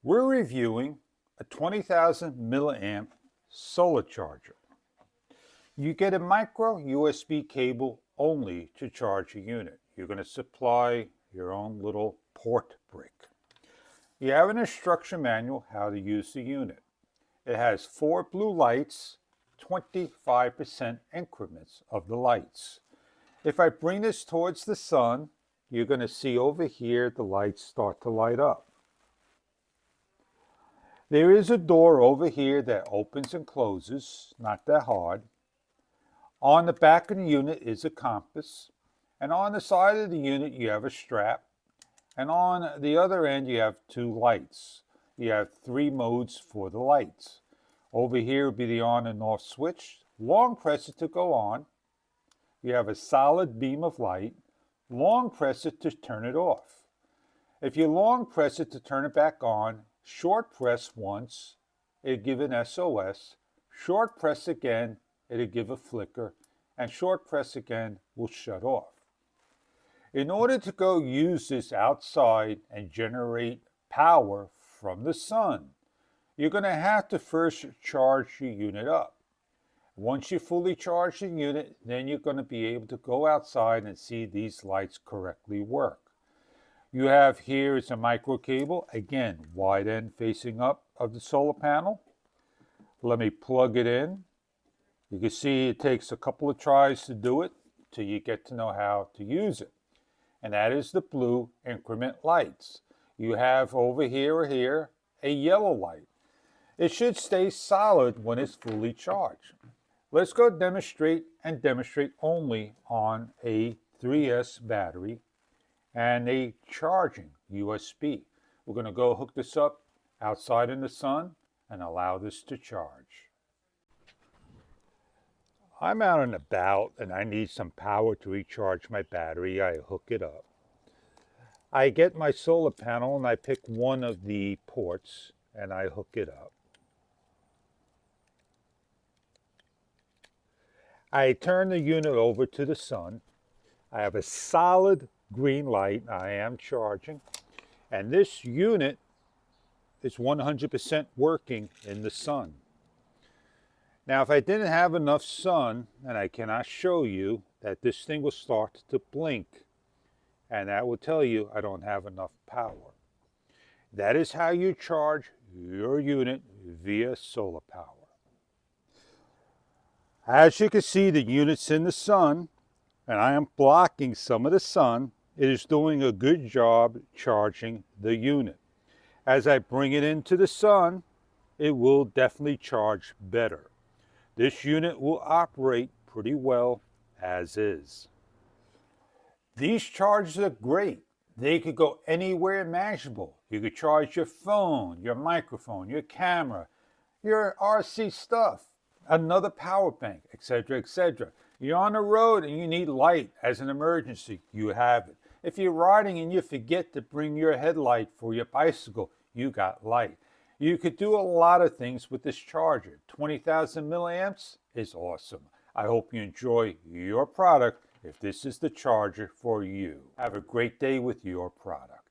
We're reviewing a 20,000 milliamp solar charger. You get a micro USB cable only to charge a unit. You're going to supply your own little port brick. You have an instruction manual how to use the unit. It has 4 blue lights, 25% increments of the lights. If I bring this towards the sun, you're going to see over here the lights start to light up. There is a door over here that opens and closes, not that hard. On the back of the unit is a compass, and on the side of the unit you have a strap, and on the other end you have 2 lights. You have 3 modes for the lights. Over here will be the on and off switch. Long press it to go on. You have a solid beam of light. Long press it to turn it off. If you long press it to turn it back on, short press once, it'll give an SOS. Short press again, it'll give a flicker. And short press again will shut off. In order to go use this outside and generate power from the sun, you're going to have to first charge your unit up. Once you fully charge the unit, then you're going to be able to go outside and see these lights correctly work. You have here is a micro cable, again, wide end facing up of the solar panel. Let me plug it in. You can see it takes a couple of tries to do it till you get to know how to use it. And that is the blue increment lights. You have over here or here a yellow light. It should stay solid when it's fully charged. Let's go demonstrate and demonstrate only on a 3S battery and a charging USB. We're going to go hook this up outside in the sun and allow this to charge. I'm out and about and I need some power to recharge my battery. I hook it up. I get my solar panel and I pick one of the ports and I hook it up. I turn the unit over to the sun. I have a solid green light. I am charging. And this unit is 100% working in the sun. Now, if I didn't have enough sun, and I cannot show you, that this thing will start to blink. And that will tell you I don't have enough power. That is how you charge your unit via solar power. As you can see, the unit's in the sun, and I am blocking some of the sun. It is doing a good job charging the unit. As I bring it into the sun, it will definitely charge better. This unit will operate pretty well as is. These chargers are great. They could go anywhere imaginable. You could charge your phone, your microphone, your camera, your RC stuff, another power bank, etc., etc. You're on the road and you need light as an emergency, you have it. If you're riding and you forget to bring your headlight for your bicycle, you got light. You could do a lot of things with this charger. 20,000 milliamps is awesome. I hope you enjoy your product if this is the charger for you. Have a great day with your product.